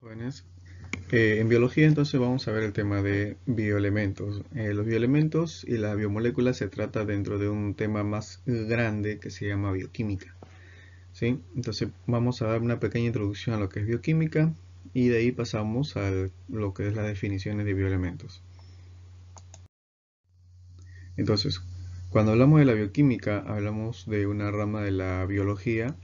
Jóvenes, en biología entonces vamos a ver el tema de bioelementos. Los bioelementos y las biomoléculas se trata dentro de un tema más grande que se llama bioquímica. ¿Sí? Entonces vamos a dar una pequeña introducción a lo que es bioquímica y de ahí pasamos a lo que es las definiciones de bioelementos. Entonces, cuando hablamos de la bioquímica, hablamos de una rama de la biología,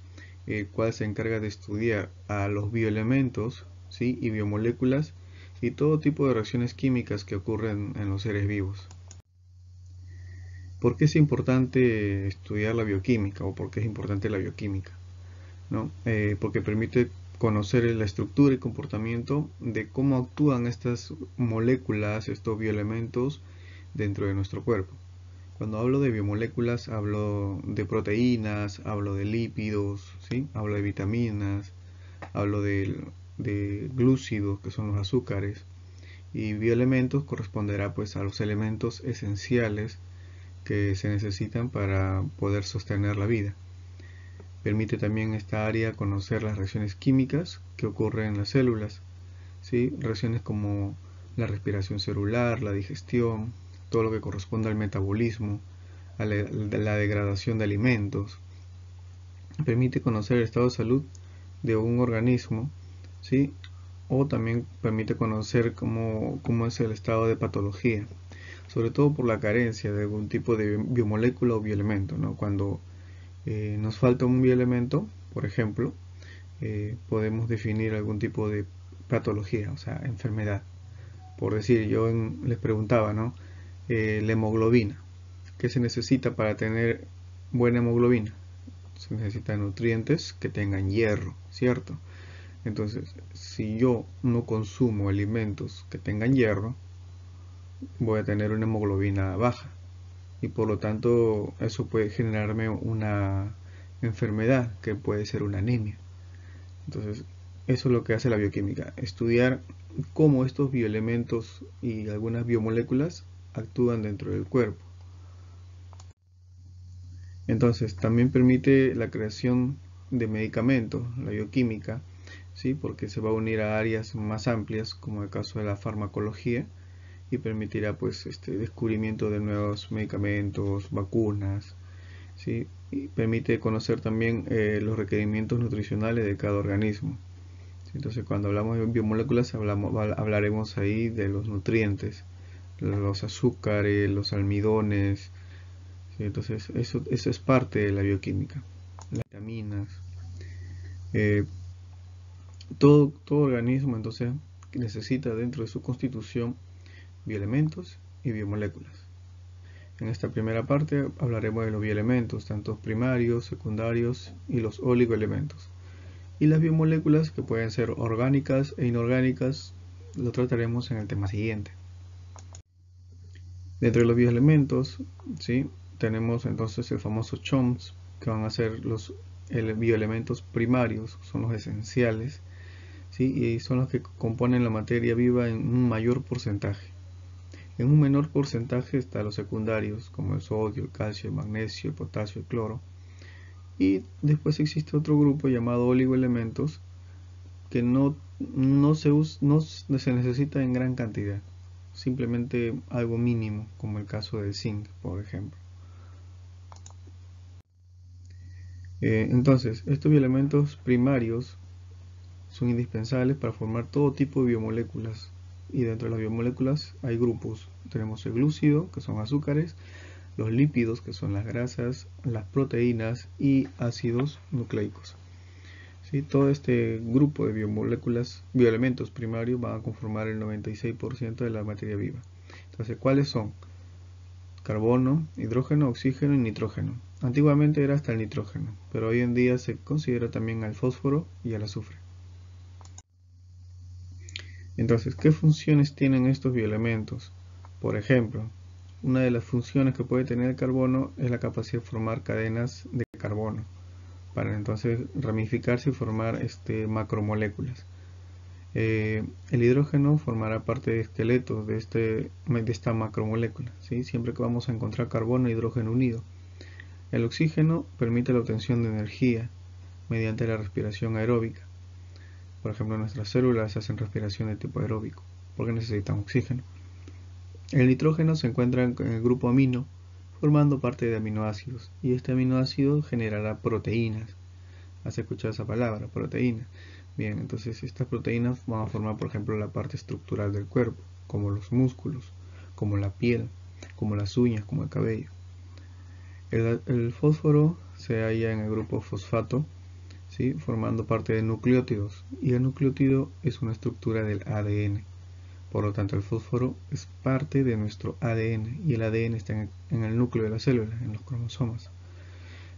el cual se encarga de estudiar a los bioelementos, ¿sí? Y biomoléculas y todo tipo de reacciones químicas que ocurren en los seres vivos. ¿Por qué es importante estudiar la bioquímica o por qué es importante la bioquímica? ¿No? Porque permite conocer la estructura y comportamiento de cómo actúan estas moléculas, estos bioelementos dentro de nuestro cuerpo. Cuando hablo de biomoléculas, hablo de proteínas, hablo de lípidos, ¿sí? Hablo de vitaminas, hablo de glúcidos, que son los azúcares, y bioelementos corresponderá pues a los elementos esenciales que se necesitan para poder sostener la vida. Permite también esta área conocer las reacciones químicas que ocurren en las células, ¿sí? Reacciones como la respiración celular, la digestión, todo lo que corresponde al metabolismo, a la degradación de alimentos. Permite conocer el estado de salud de un organismo, ¿sí? O también permite conocer cómo es el estado de patología, sobre todo por la carencia de algún tipo de biomolécula o bioelemento, ¿no? Cuando nos falta un bioelemento, por ejemplo, podemos definir algún tipo de patología, o sea, enfermedad. Por decir, les preguntaba, ¿no? La hemoglobina. ¿Qué se necesita para tener buena hemoglobina? Se necesitan nutrientes que tengan hierro, ¿cierto? Entonces, si yo no consumo alimentos que tengan hierro, voy a tener una hemoglobina baja y por lo tanto eso puede generarme una enfermedad que puede ser una anemia. Entonces, eso es lo que hace la bioquímica, estudiar cómo estos bioelementos y algunas biomoléculas actúan dentro del cuerpo. Entonces, también permite la creación de medicamentos, la bioquímica, ¿sí? Porque se va a unir a áreas más amplias, como el caso de la farmacología, y permitirá pues este descubrimiento de nuevos medicamentos, vacunas, ¿sí? Y permite conocer también los requerimientos nutricionales de cada organismo. Entonces, cuando hablamos de biomoléculas, hablaremos ahí de los nutrientes, los azúcares, los almidones, ¿sí? Entonces, eso es parte de la bioquímica. Las vitaminas, eh, todo organismo entonces necesita dentro de su constitución bioelementos y biomoléculas. En esta primera parte hablaremos de los bioelementos, tanto primarios, secundarios y los oligoelementos. Y las biomoléculas, que pueden ser orgánicas e inorgánicas, lo trataremos en el tema siguiente. Dentro de los bioelementos, ¿sí? Tenemos entonces el famoso CHOMS, que van a ser los bioelementos primarios, son los esenciales, ¿sí? Y son los que componen la materia viva en un mayor porcentaje. En un menor porcentaje están los secundarios, como el sodio, el calcio, el magnesio, el potasio, el cloro. Y después existe otro grupo llamado oligoelementos que no se necesita en gran cantidad, simplemente algo mínimo, como el caso del zinc, por ejemplo. Entonces, estos bioelementos primarios son indispensables para formar todo tipo de biomoléculas. Y dentro de las biomoléculas hay grupos. Tenemos el glúcido, que son azúcares, los lípidos, que son las grasas, las proteínas y ácidos nucleicos. ¿Sí? Todo este grupo de biomoléculas, bioelementos primarios van a conformar el 96% de la materia viva. Entonces, ¿cuáles son? Carbono, hidrógeno, oxígeno y nitrógeno. Antiguamente era hasta el nitrógeno, pero hoy en día se considera también al fósforo y al azufre. Entonces, ¿qué funciones tienen estos bioelementos? Por ejemplo, una de las funciones que puede tener el carbono es la capacidad de formar cadenas de carbono, para entonces ramificarse y formar macromoléculas. El hidrógeno formará parte de esqueletos de esta macromolécula, ¿sí? Siempre que vamos a encontrar carbono e hidrógeno unido. El oxígeno permite la obtención de energía mediante la respiración aeróbica. Por ejemplo, nuestras células hacen respiración de tipo aeróbico porque necesitan oxígeno. El nitrógeno se encuentra en el grupo amino, formando parte de aminoácidos, y este aminoácido generará proteínas. ¿Has escuchado esa palabra? Proteínas. Bien, entonces estas proteínas van a formar, por ejemplo, la parte estructural del cuerpo, como los músculos, como la piel, como las uñas, como el cabello. El fósforo se halla en el grupo fosfato, ¿sí?, formando parte de nucleótidos, y el nucleótido es una estructura del ADN. Por lo tanto, el fósforo es parte de nuestro ADN, y el ADN está en el núcleo de la célula, en los cromosomas.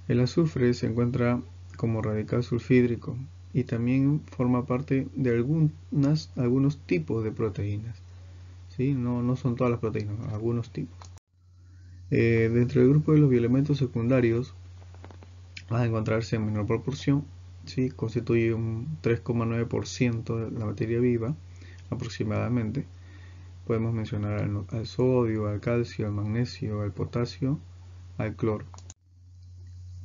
El azufre se encuentra como radical sulfídrico y también forma parte de algunos tipos de proteínas. ¿Sí? No son todas las proteínas, algunos tipos. Dentro del grupo de los bioelementos secundarios van a encontrarse en menor proporción, ¿sí? Constituye un 3,9% de la materia viva aproximadamente. Podemos mencionar al sodio, al calcio, al magnesio, al potasio, al cloro.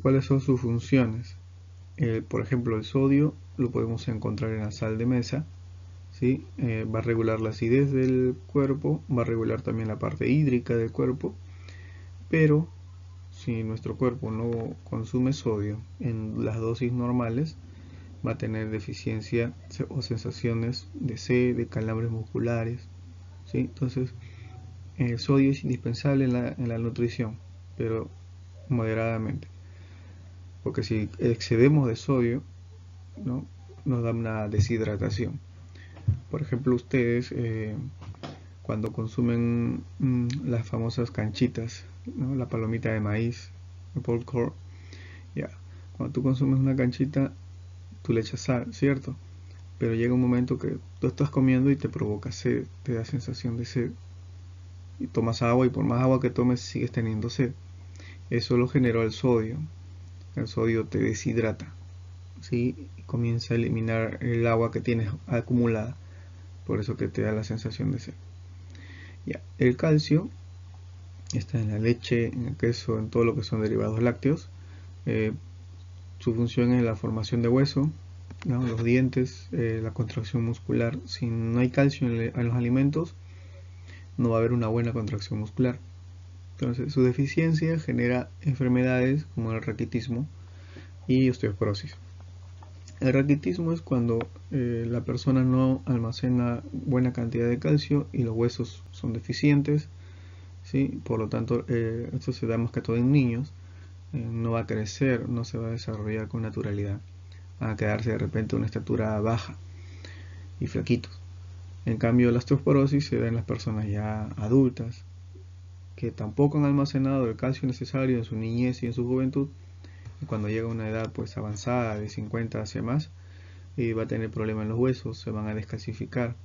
¿Cuáles son sus funciones? Por ejemplo, el sodio lo podemos encontrar en la sal de mesa, ¿sí? Va a regular la acidez del cuerpo, va a regular también la parte hídrica del cuerpo, pero si nuestro cuerpo no consume sodio en las dosis normales, va a tener deficiencia o sensaciones de sed, de calambres musculares, ¿sí? Entonces, el sodio es indispensable en la nutrición, pero moderadamente, porque si excedemos de sodio, ¿no?, nos da una deshidratación. Por ejemplo, ustedes cuando consumen las famosas canchitas, ¿no?, la palomita de maíz, el popcorn, ya, cuando tú consumes una canchita, tú le echas sal, ¿cierto? Pero llega un momento que tú estás comiendo y te provoca sed, te da sensación de sed, y tomas agua, y por más agua que tomes sigues teniendo sed. Eso lo generó el sodio. El sodio te deshidrata, ¿sí? Y comienza a eliminar el agua que tienes acumulada, por eso que te da la sensación de sed. Ya. El calcio está en la leche, en el queso, en todo lo que son derivados lácteos. Su función es la formación de hueso, ¿no?, los dientes, la contracción muscular. Si no hay calcio en los alimentos, no va a haber una buena contracción muscular. Entonces, su deficiencia genera enfermedades como el raquitismo y osteoporosis. El raquitismo es cuando la persona no almacena buena cantidad de calcio y los huesos son deficientes, ¿sí? Por lo tanto, esto se da más que todo en niños. No va a crecer, no se va a desarrollar con naturalidad. Van a quedarse de repente una estatura baja y flaquitos. En cambio, la osteoporosis se da en las personas ya adultas, que tampoco han almacenado el calcio necesario en su niñez y en su juventud, y cuando llega a una edad pues avanzada de 50 hacia más, va a tener problemas en los huesos, se van a descalcificar,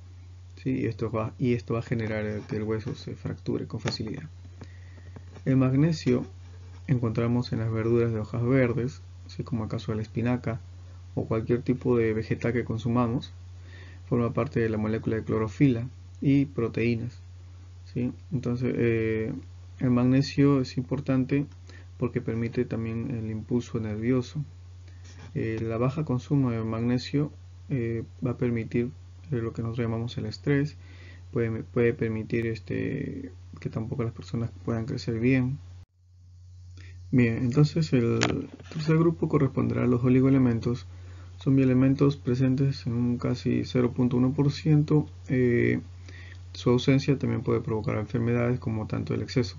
¿sí? Y esto va a generar que el hueso se fracture con facilidad. El magnesio encontramos en las verduras de hojas verdes, así como el caso de la espinaca o cualquier tipo de vegetal que consumamos. Forma parte de la molécula de clorofila y proteínas, ¿sí? Entonces, el magnesio es importante porque permite también el impulso nervioso. La baja consumo de magnesio va a permitir lo que nosotros llamamos el estrés, puede permitir que tampoco las personas puedan crecer bien. Bien, entonces el tercer grupo corresponderá a los oligoelementos. Son bioelementos presentes en un casi 0,1%. Su ausencia también puede provocar enfermedades como tanto el exceso.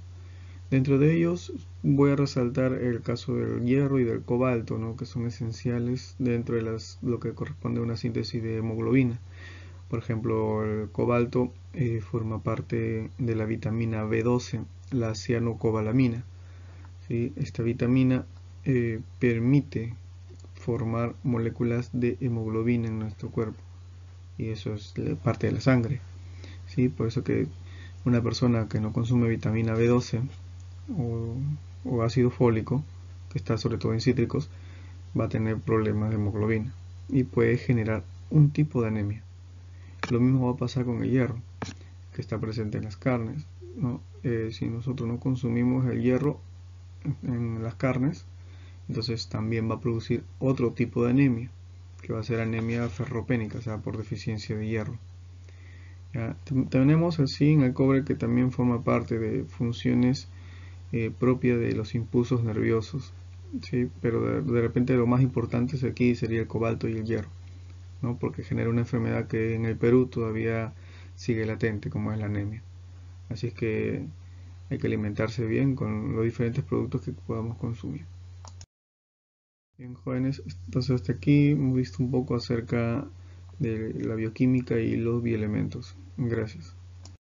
Dentro de ellos voy a resaltar el caso del hierro y del cobalto, ¿no?, que son esenciales dentro de lo que corresponde a una síntesis de hemoglobina. Por ejemplo, el cobalto forma parte de la vitamina B12, la cianocobalamina, ¿sí? Esta vitamina permite formar moléculas de hemoglobina en nuestro cuerpo, y eso es parte de la sangre, ¿sí? Por eso que una persona que no consume vitamina B12 o ácido fólico, que está sobre todo en cítricos, va a tener problemas de hemoglobina y puede generar un tipo de anemia. Lo mismo va a pasar con el hierro, que está presente en las carnes, ¿no? Si nosotros no consumimos el hierro en las carnes, entonces también va a producir otro tipo de anemia. que va a ser anemia ferropénica, o sea, por deficiencia de hierro. ¿Ya? Tenemos el zinc, el cobre, que también forma parte de funciones propias de los impulsos nerviosos, ¿sí? Pero de repente lo más importante aquí sería el cobalto y el hierro, ¿no? Porque genera una enfermedad que en el Perú todavía sigue latente, como es la anemia. Así es que hay que alimentarse bien con los diferentes productos que podamos consumir. Bien, jóvenes, entonces hasta aquí hemos visto un poco acerca de la bioquímica y los bioelementos. Gracias.